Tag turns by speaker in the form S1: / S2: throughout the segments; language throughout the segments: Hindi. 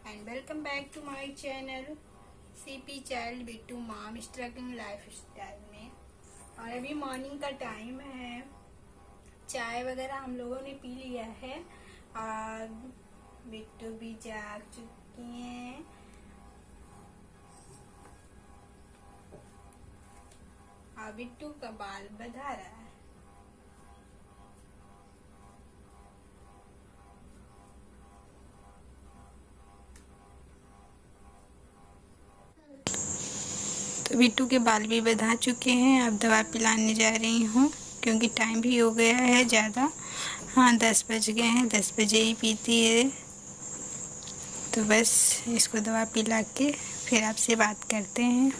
S1: and welcome back to my channel CP Child Bittu mom struggling life style में। और अभी मॉर्निंग का टाइम है, चाय वगैरह हम लोगों ने पी लिया है और बिट्टू भी जाग चुकी हैं। और बिट्टू का बाल बधा रहा है। तो बिट्टू के बाल भी बधा चुके हैं। अब दवा पिलाने जा रही हूँ क्योंकि टाइम भी हो गया है ज़्यादा। हाँ 10 बज गए हैं, 10 बजे ही पीती है। तो बस इसको दवा पिला के फिर आपसे बात करते हैं।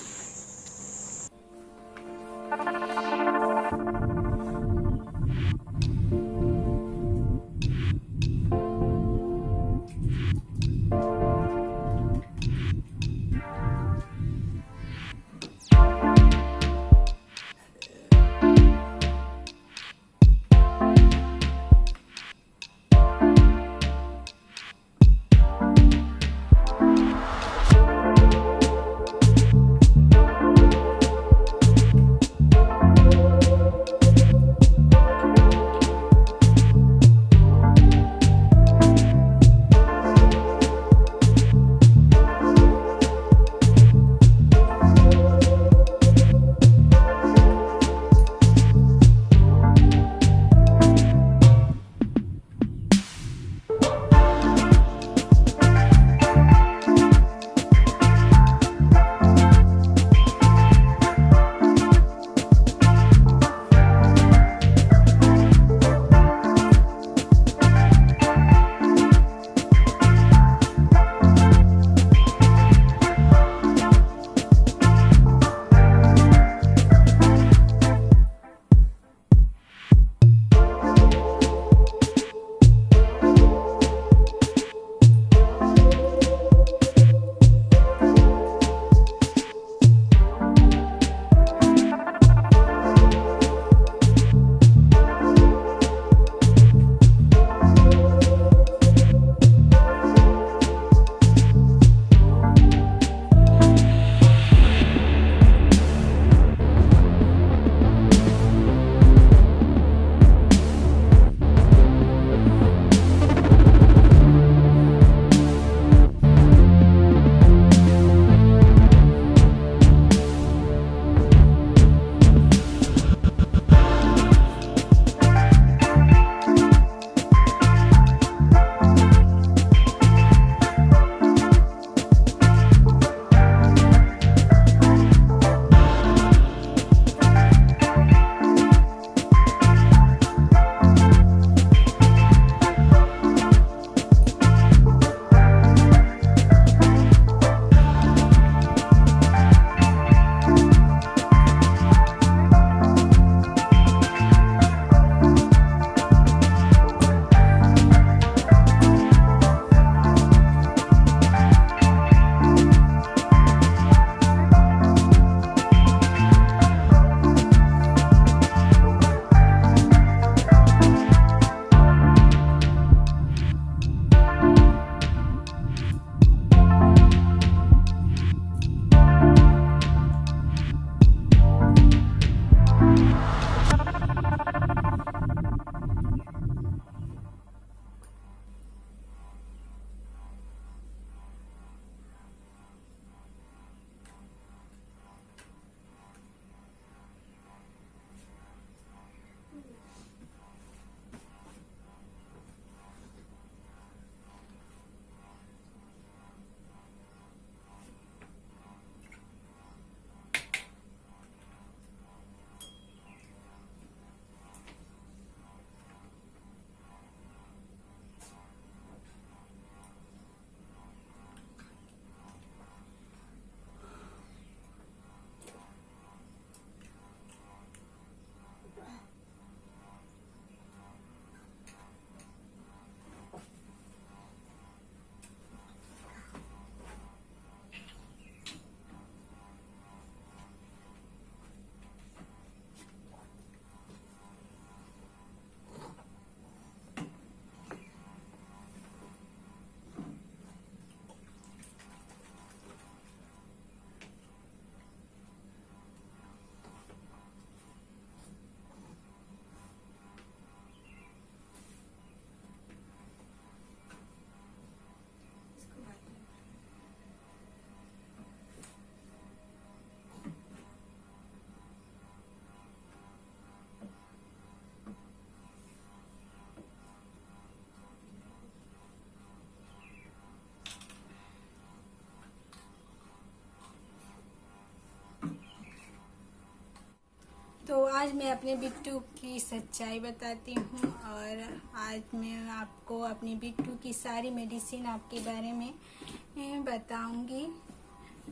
S1: तो आज मैं अपने बिट्टू की सच्चाई बताती हूँ और आज मैं आपको अपनी बिट्टू की सारी मेडिसिन आपके बारे में बताऊंगी।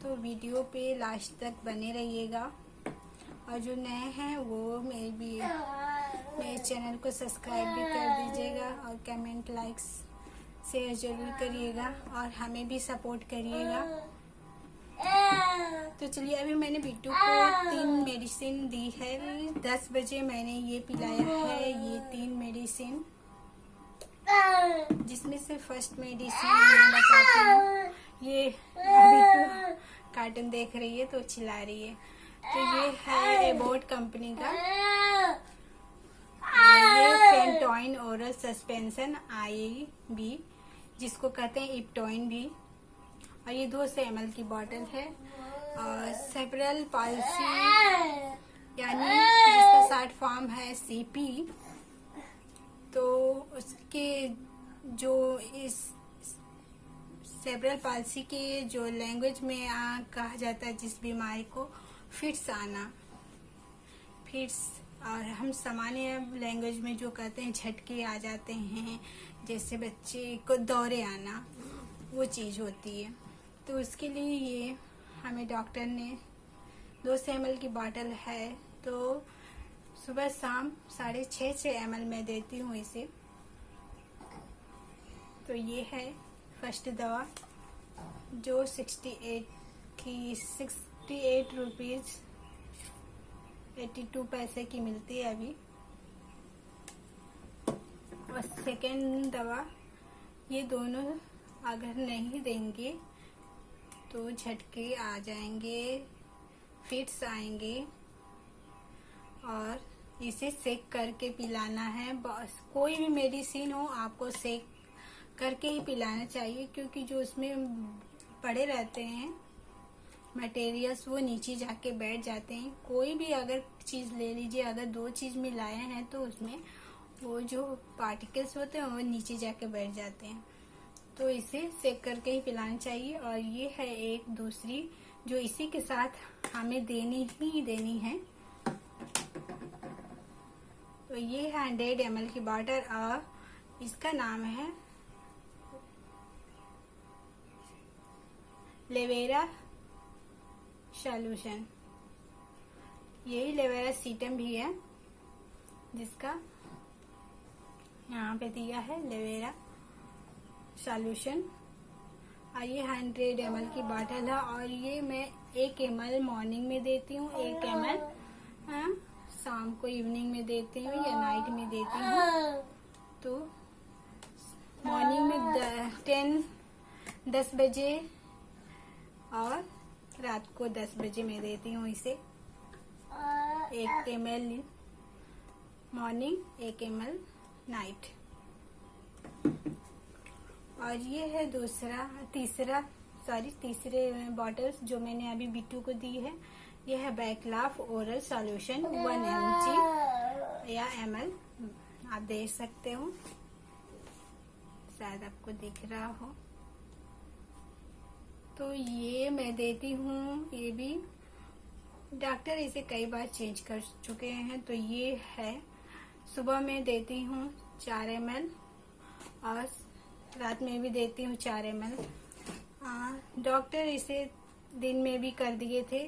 S1: तो वीडियो पे लास्ट तक बने रहिएगा और जो नए हैं वो मेरे चैनल को सब्सक्राइब भी कर दीजिएगा और कमेंट लाइक्स शेयर जरूर करिएगा और हमें भी सपोर्ट करिएगा। तो चलिए, अभी मैंने बिट्टू को 3 मेडिसिन दी है। 10 बजे मैंने ये पिलाया है, ये 3 मेडिसिन, जिसमें से फर्स्ट मेडिसिन मैं बताती हूँ। ये बिट्टू कार्टून देख रही है तो चिल्ला रही है। तो ये है एबॉट कंपनी का, ये फेंटोइन ओरल सस्पेंशन IB, जिसको कहते हैं इप्टोइन भी, और ये 200 ml की बॉटल है। और सेरेब्रल पाल्सी यानी जिसका शॉर्ट फॉर्म है CP, तो उसके जो इस सेरेब्रल पाल्सी के जो लैंग्वेज में कहा जाता है जिस बीमारी को, फिट्स आना, फिट्स, और हम सामान्य लैंग्वेज में जो कहते हैं झटके आ जाते हैं, जैसे बच्चे को दौरे आना, वो चीज़ होती है। तो उसके लिए ये हमें डॉक्टर ने 200 ml की बॉटल है, तो सुबह शाम 6.5 ml मैं देती हूँ इसे। तो ये है फर्स्ट दवा जो 68 रुपीज़ 82 पैसे की मिलती है अभी। और सेकेंड दवा, ये दोनों अगर नहीं देंगे तो झटके आ जाएंगे, फिट्स आएंगे, और इसे सेक करके पिलाना है। बस कोई भी मेडिसिन हो आपको सेक करके ही पिलाना चाहिए, क्योंकि जो उसमें पड़े रहते हैं मटेरियल्स वो नीचे जाके बैठ जाते हैं। कोई भी अगर चीज़ ले लीजिए, अगर 2 चीज़ मिलाए हैं तो उसमें वो जो पार्टिकल्स होते हैं वो नीचे जाके बैठ जाते हैं। तो इसे सेक करके ही पिलाना चाहिए। और ये है एक दूसरी जो इसी के साथ हमें देनी है। तो ये है 100 ml की बॉटल और इसका नाम है लेवेरा सॉल्यूशन। यही लेवेरा सीटम भी है, जिसका यहाँ पे दिया है लेवेरा सॉल्यूशन। और ये 100 ml की बॉटल है और ये मैं 1 ml मॉर्निंग में देती हूँ, 1 ml शाम को इवनिंग में देती हूँ या नाइट में देती हूँ। तो मॉर्निंग में 10 बजे और रात को 10 बजे मैं देती हूँ इसे। 1 ml मॉर्निंग, 1 ml नाइट। और ये है तीसरे बॉटल्स जो मैंने अभी बिट्टू को दी है। ये है बैकलाफ ओरल सॉल्यूशन 1 mg या ml, आप देख सकते हो, शायद आपको दिख रहा हो। तो ये मैं देती हूँ, ये भी डॉक्टर इसे कई बार चेंज कर चुके हैं। तो ये है सुबह में देती हूँ 4 ml और रात में भी देती हूँ 4 ml। डॉक्टर इसे दिन में भी कर दिए थे,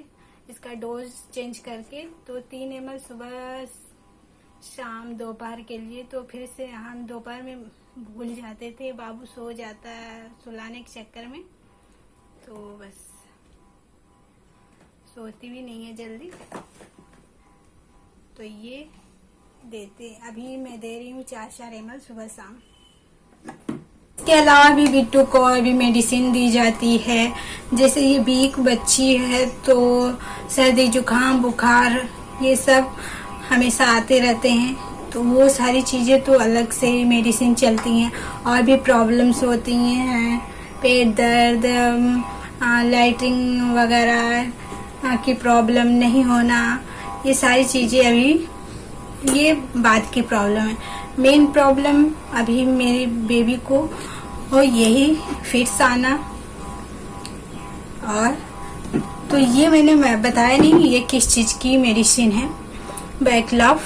S1: इसका डोज चेंज करके। तो 3 ml सुबह शाम दोपहर के लिए। तो फिर से हम दोपहर में भूल जाते थे, बाबू सो जाता है सुलाने के चक्कर में, तो बस सोती भी नहीं है जल्दी। तो ये अभी मैं दे रही हूँ 4 ml सुबह शाम। इसके अलावा भी बिट्टू को अभी मेडिसिन दी जाती है। जैसे ये वीक बच्ची है तो सर्दी जुकाम बुखार ये सब हमेशा आते रहते हैं, तो वो सारी चीज़ें तो अलग से मेडिसिन चलती हैं। और भी प्रॉब्लम्स होती हैं, पेट दर्द, लैट्रिन वगैरह की प्रॉब्लम नहीं होना, ये सारी चीज़ें अभी ये बात की प्रॉब्लम है। मेन प्रॉब्लम अभी मेरी बेबी को और यही फिट्स आना। और तो ये मैंने बताया नहीं ये किस चीज़ की मेडिसिन है। Back love.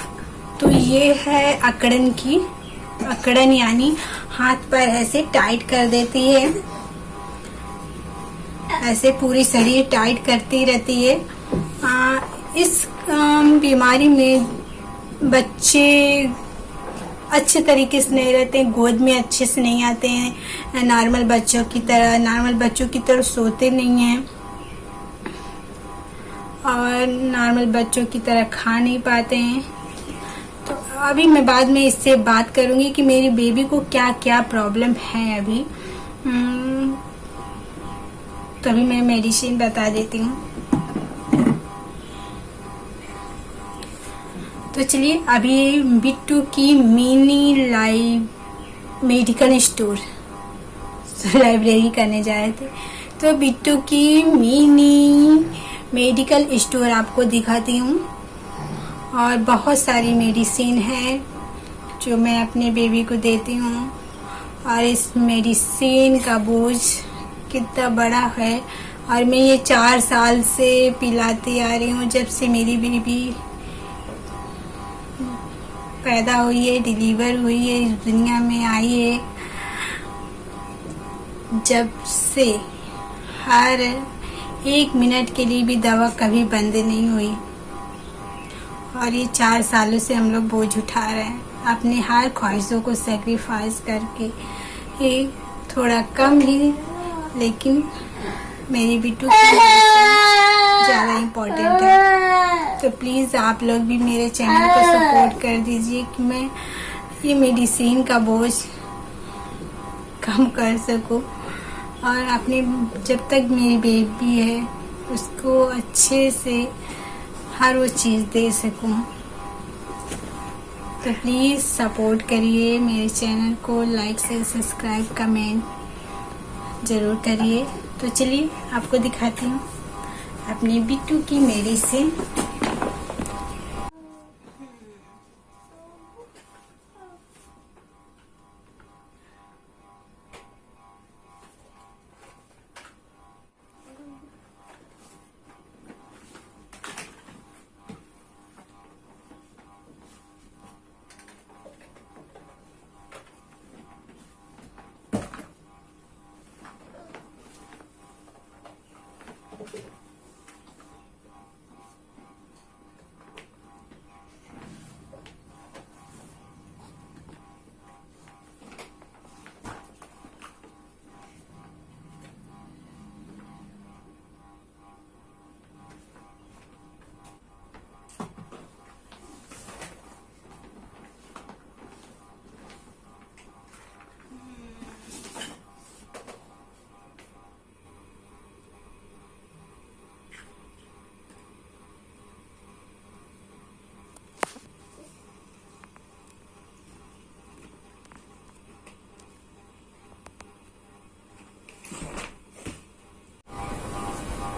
S1: तो ये है अकड़न यानी हाथ पर ऐसे टाइट कर देती है, ऐसे पूरी शरीर टाइट करती रहती है। इस बीमारी में बच्चे अच्छे तरीके से नहीं रहते हैं, गोद में अच्छे से नहीं आते हैं, नॉर्मल बच्चों की तरह सोते नहीं हैं और नॉर्मल बच्चों की तरह खा नहीं पाते हैं। तो अभी मैं बाद में इससे बात करूंगी कि मेरी बेबी को क्या क्या प्रॉब्लम है अभी। तो अभी मैं मेडिसिन बता देती हूँ। तो चलिए, अभी बिट्टू की मिनी मेडिकल स्टोर लाइब्रेरी करने जा रहे थे, तो बिट्टू की मिनी मेडिकल स्टोर आपको दिखाती हूँ। और बहुत सारी मेडिसिन है जो मैं अपने बेबी को देती हूँ, और इस मेडिसिन का बोझ कितना बड़ा है। और मैं ये 4 साल से पिलाती आ रही हूँ, जब से मेरी बेबी पैदा हुई है, डिलीवर हुई है, इस दुनिया में आई है, जब से हर 1 मिनट के लिए भी दवा कभी बंद नहीं हुई। और ये 4 सालों से हम लोग बोझ उठा रहे हैं, अपने हर ख्वाहिशों को सेक्रीफाइस करके। ये थोड़ा कम ही, लेकिन मेरी बिट्टू ज़्यादा इम्पोर्टेंट है। तो प्लीज़ आप लोग भी मेरे चैनल को सपोर्ट कर दीजिए कि मैं ये मेडिसिन का बोझ कम कर सकूं, और अपने जब तक मेरी बेबी है उसको अच्छे से हर वो चीज़ दे सकूं। तो प्लीज़ सपोर्ट करिए मेरे चैनल को, लाइक से सब्सक्राइब कमेंट ज़रूर करिए। तो चलिए आपको दिखाती हूँ अपने बिट्टू की मेडिसिन।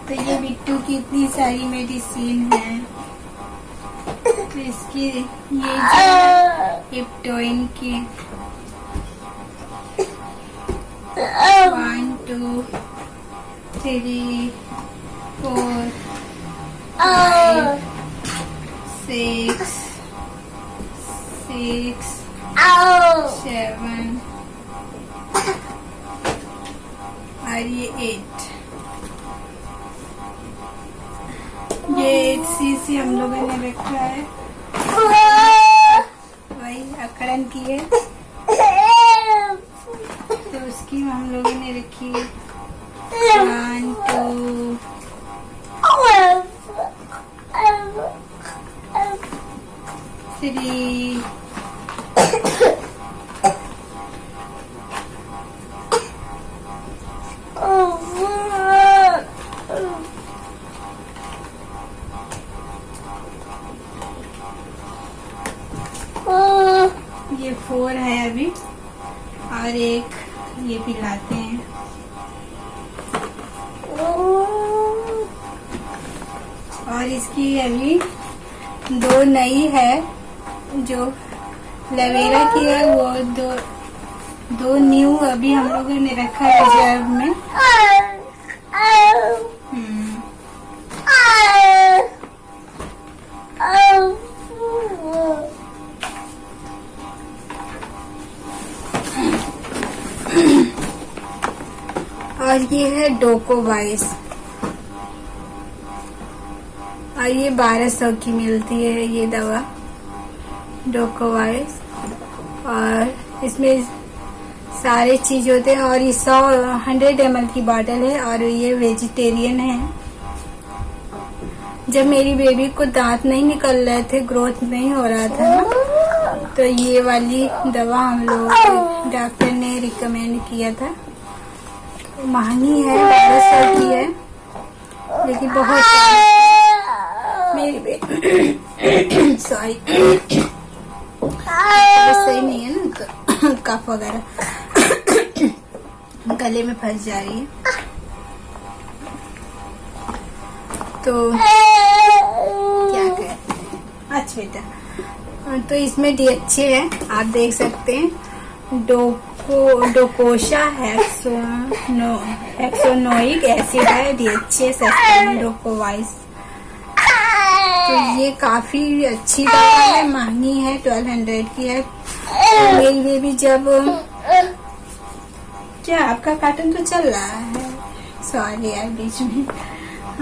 S1: तो ये बिट्टू की इतनी सारी मेडिसिन है। तो इसकी ये जो इप्टोइन की 1 2 3 4 5 6 7 और ये 8 सीसी हम लोगों ने रखा है, वही अकड़न की है, तो उसकी हम लोगों ने रखी है 1 2 3 ये 4 है अभी, और एक ये पिलाते हैं। और इसकी अभी 2 नई है, जो लवेरा की है, वो दो न्यू अभी हम लोगों ने रखा है रिजर्व में। और ये है डोकोवाइस, और ये 1200 की मिलती है ये दवा डोकोवाइस। और इसमें सारे चीज होते हैं, और ये 100 ml की बॉटल है, और ये वेजिटेरियन है। जब मेरी बेबी को दांत नहीं निकल रहे थे, ग्रोथ नहीं हो रहा था, तो ये वाली दवा हम लोग डॉक्टर ने रिकमेंड किया था। महंगी है, 1200 की है, लेकिन बहुत मेरी बेबी सॉरी सही नहीं है ना, तो कफ वगैरह गले में फंस जा रही है। तो क्या कहते हैं, अच्छा बेटा, तो इसमें DHA है, आप देख सकते हैं। डोकोशा हेक्सोनोइक एसिड है, DHA सस्टेन डोकोवाइस। तो ये काफी अच्छी दवा है, महंगी है, 1200 की है। तो मेरी बेबी जब क्या आपका कार्टून तो चल रहा है, सॉरी यार बीच में,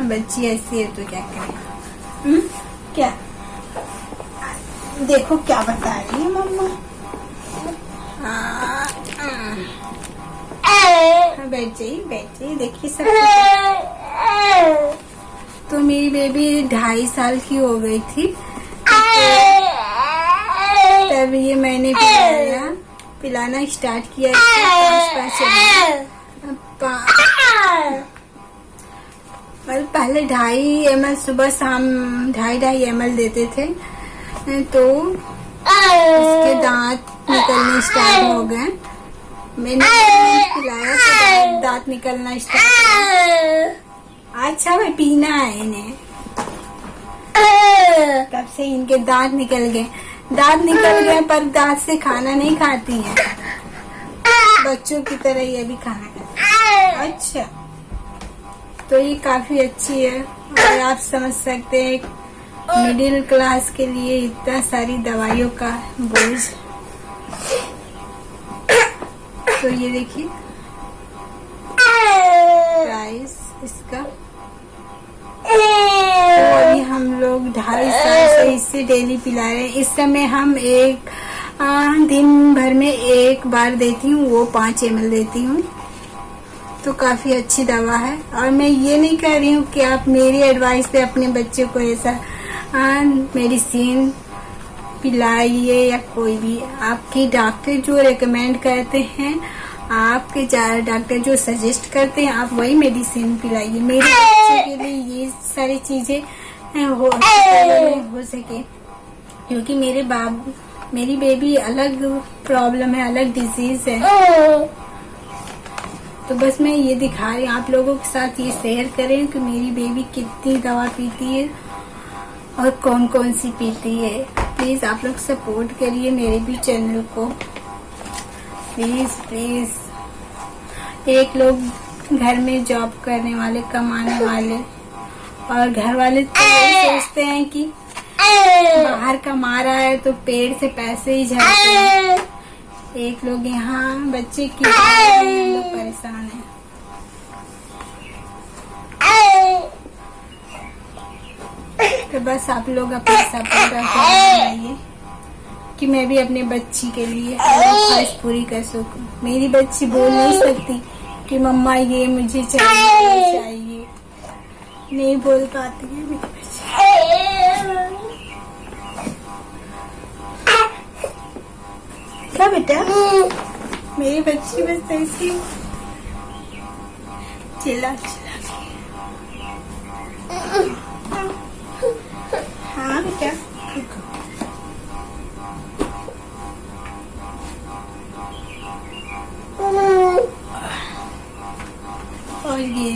S1: बच्ची ऐसी है तो क्या करें। क्या देखो क्या बता रही है मम्मा। बैठ जाइए देखिए सब। तो मेरी बेबी 2.5 साल की हो गई थी, तब ये मैंने पिलाना स्टार्ट किया। 5 पहले 2.5 ml सुबह शाम 2.5 ml देते थे, तो इसके दांत निकलने स्टार्ट हो गए। मैंने पिलाया तो दांत निकलना स्टार्ट। अच्छा भाई पीना है इन्हें, तब से इनके दांत निकल गए, पर दांत से खाना नहीं खाती है, बच्चों की तरह ये भी खाना खाती। अच्छा, तो ये काफी अच्छी है। और आप समझ सकते हैं मिडिल क्लास के लिए इतना सारी दवाइयों का बोझ। तो ये देखिए प्राइस इसका। तो अभी हम लोग 2.5 साल से इससे डेली पिला रहे हैं। इस समय हम एक दिन भर में 1 बार देती हूँ, वो 5 ml देती हूँ। तो काफी अच्छी दवा है। और मैं ये नहीं कह रही हूँ कि आप मेरी एडवाइस पे अपने बच्चे को ऐसा मेडिसिन पिलाइए, या कोई भी आपके डॉक्टर जो रेकमेंड करते हैं, आपके डॉक्टर जो सजेस्ट करते हैं, आप वही मेडिसिन पिलाइए। मेरे बच्चे के लिए ये सारी चीजें हो सके, क्योंकि मेरी बेबी अलग प्रॉब्लम है, अलग डिजीज है। तो बस मैं ये दिखा रही हूँ आप लोगों के साथ, ये शेयर करें कि मेरी बेबी कितनी दवा पीती है और कौन कौन सी पीती है। प्लीज आप लोग सपोर्ट करिए मेरे भी चैनल को, प्लीज। एक लोग घर में जॉब करने वाले, कमाने वाले, और घर वाले तो सोचते हैं कि बाहर कमा रहा है तो पेड़ से पैसे ही जाते हैं। एक लोग यहाँ बच्चे की लोग परेशान है। तो बस आप लोग अपना सपोर्ट कराइए कि मैं भी अपने बच्ची के लिए ख्वाहिश पूरी कर सकूं। मेरी बच्ची बोल नहीं सकती कि मम्मा ये मुझे चाहिए, नहीं बोल पाती है मेरी बच्ची। क्या बेटा, मेरी बच्ची बस ऐसी चिल्ला हाँ बेटा, और ये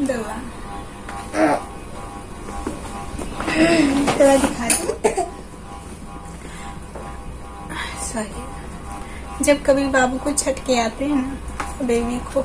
S1: दवा दिखा दो। सॉरी, जब कभी बाबू को झटके आते हैं ना बेबी को,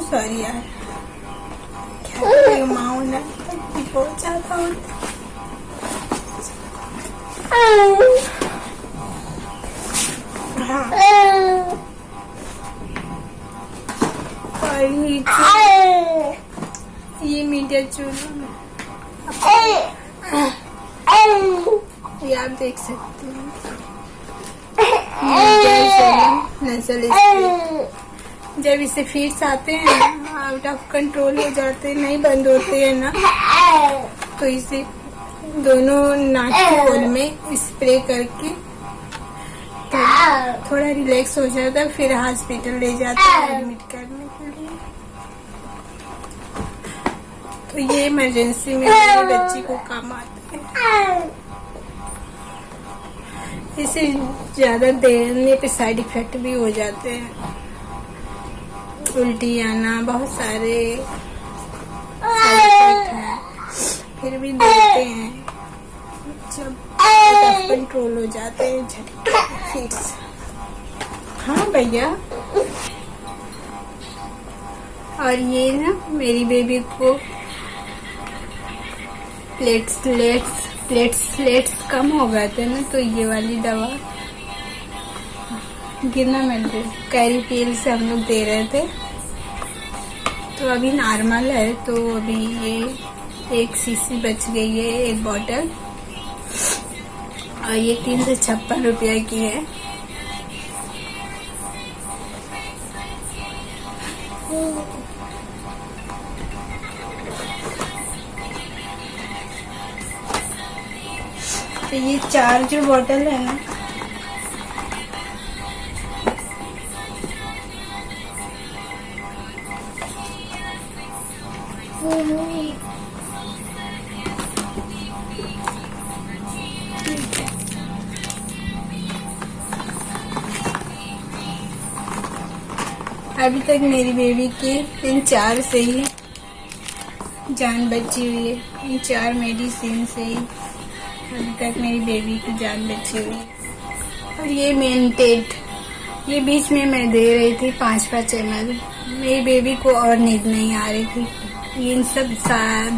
S1: सॉरी यार, क्या करें, माँ ना बहुत ज्यादा होता। हाँ, और ये मीडिया चूल्हा ये आप देख सकते हैं, नजल स्प्रे। जब इसे फीड्स आते हैं आउट ऑफ कंट्रोल हो जाते हैं, नहीं बंद होते हैं ना, तो इसे दोनों नाक के होल में स्प्रे करके तो थोड़ा रिलैक्स हो जाता है, फिर हॉस्पिटल ले जाते हैं एडमिट करने के लिए। तो ये इमरजेंसी में मेरे बच्ची को काम आते हैं। इसे ज्यादा देने पे साइड इफेक्ट भी हो जाते हैं, उल्टी आना, बहुत सारे साइड इफेक्ट हैं, फिर भी देते हैं जब कंट्रोल हो जाते हैं झटके फिक्स। हाँ भैया, और ये ना मेरी बेबी को प्लेट्स कम हो गए थे ना, तो ये वाली दवा गिरना मिल रही कैरीपील से हम लोग दे रहे थे, तो अभी नॉर्मल है। तो अभी ये 1 शीशी बच गई है, 1 बॉटल, और ये 356 रुपया की है। तो ये 4 जो बॉटल है ना, अभी तक मेरी बेबी के इन 4 से ही जान बची हुई है। इन 4 मेडिसिन से ही अभी तक मेरी बेबी की जान बची हुई है। और ये मेंटेड, ये बीच में मैं दे रही थी 5-5 ml। मेरी बेबी को और नींद नहीं आ रही थी। इन सब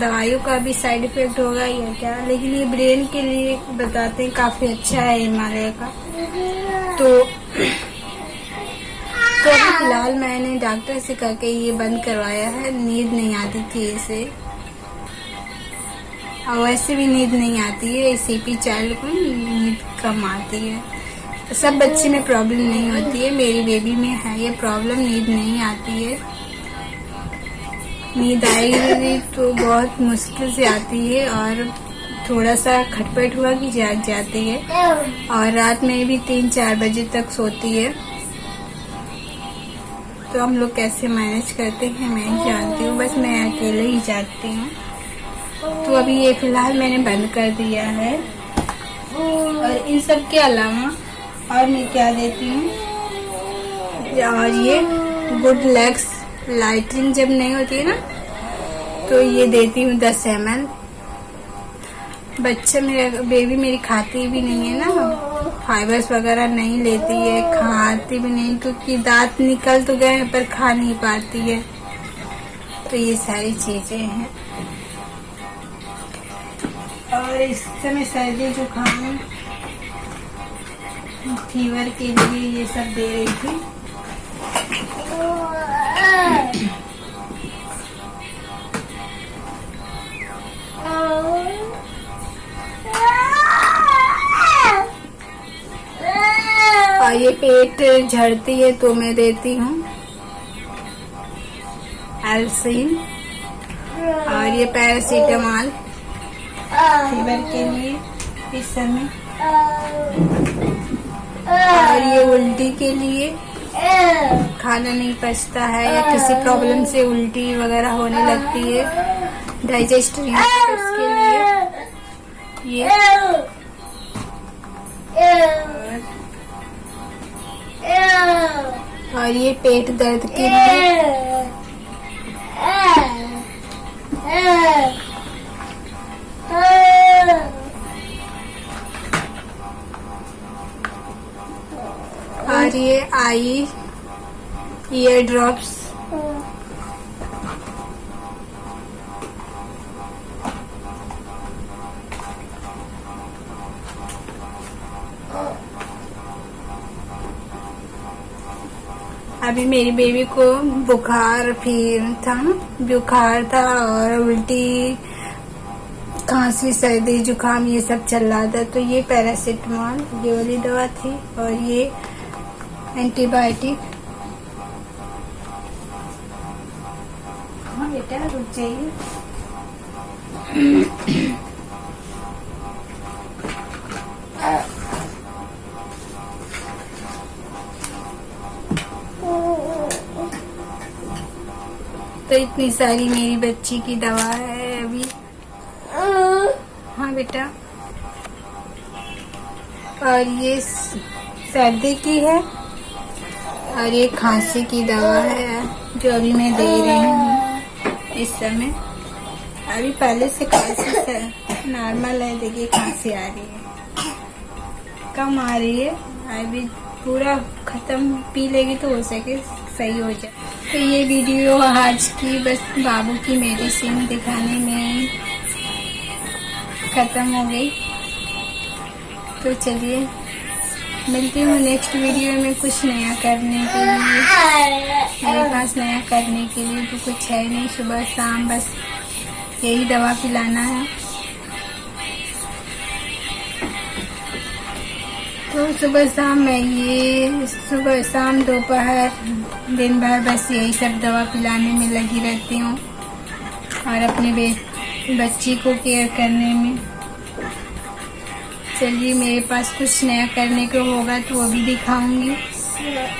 S1: दवाइयों का भी साइड इफेक्ट होगा या क्या, लेकिन ये ब्रेन के लिए बताते हैं काफी अच्छा है हिमालय का। तो फिलहाल मैंने डॉक्टर से करके ये बंद करवाया है। नींद नहीं आती थी इसे, और वैसे भी नींद नहीं आती है। सीपी चाइल्ड को नींद कम आती है। सब बच्चे में प्रॉब्लम नहीं होती है, मेरी बेबी में है ये प्रॉब्लम, नींद नहीं आती है। नींद आएगी तो बहुत मुश्किल से आती है, और थोड़ा सा खटपट हुआ कि जाग जाती है, और रात में भी 3-4 बजे तक सोती है। तो हम लोग कैसे मैनेज करते हैं मैं ही जानती हूँ, बस मैं अकेले ही जागती हूँ। तो अभी ये फिलहाल मैंने बंद कर दिया है। और इन सब के अलावा और मैं क्या देती हूँ, और ये गुड लैक्स लाइटिंग जब नहीं होती है ना, तो ये देती हूँ 10 ml। बच्चा मेरा बेबी मेरी खाती भी नहीं है ना, फाइबर्स वगैरह नहीं लेती है, खाती भी नहीं, क्योंकि दांत निकल तो गए पर खा नहीं पाती है। तो ये सारी चीजें हैं। और इस समय सर्दी जुकाम फीवर के लिए ये सब दे रही थी। और ये पेट झड़ती है तो मैं देती हूँ एल्सिन, और ये पैरासीटामोल फीवर के लिए इस समय, और ये उल्टी के लिए, खाना नहीं पचता है या किसी प्रॉब्लम से उल्टी वगैरह होने लगती है, डाइजेस्ट नहीं होता, उसके लिए ये। और ये पेट दर्द के लिए, और ये आई ईयर ड्रॉप्स अभी मेरी बेबी को बुखार था और उल्टी, खांसी, सर्दी, जुकाम ये सब चल रहा था। तो ये पैरासिटामोल ये वाली दवा थी और ये एंटीबायोटिक। हाँ बेटा रुक जाइए। तो इतनी सारी मेरी बच्ची की दवा है अभी। हाँ बेटा, और ये सर्दी की है और ये खांसी की दवा है जो अभी मैं दे रही हूँ इस समय। अभी पहले से खांसी नॉर्मल है, देखिए खांसी आ रही है, कम आ रही है। अभी पूरा खत्म पी लेगी तो हो सके सही हो जाए। तो ये वीडियो आज की बस बाबू की मेडिसिन दिखाने में खत्म हो गई। तो चलिए मिलती हूँ नेक्स्ट वीडियो में कुछ नया करने के लिए। मेरे पास नया करने के लिए तो कुछ है नहीं, सुबह शाम बस यही दवा पिलाना है। तो सुबह सुबह शाम दोपहर दिन भर बस यही सब दवा पिलाने में लगी रहती हूँ और अपने बच्ची को केयर करने में। चलिए मेरे पास कुछ नया करने को होगा तो वो भी दिखाऊंगी।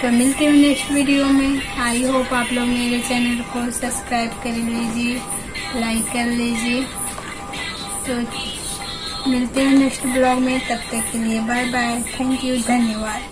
S1: तो मिलते हैं नेक्स्ट वीडियो में। आई होप आप लोग मेरे चैनल को सब्सक्राइब कर लीजिए, लाइक कर लीजिए। तो मिलते हैं नेक्स्ट ब्लॉग में, तब तक के लिए बाय बाय, थैंक यू, धन्यवाद।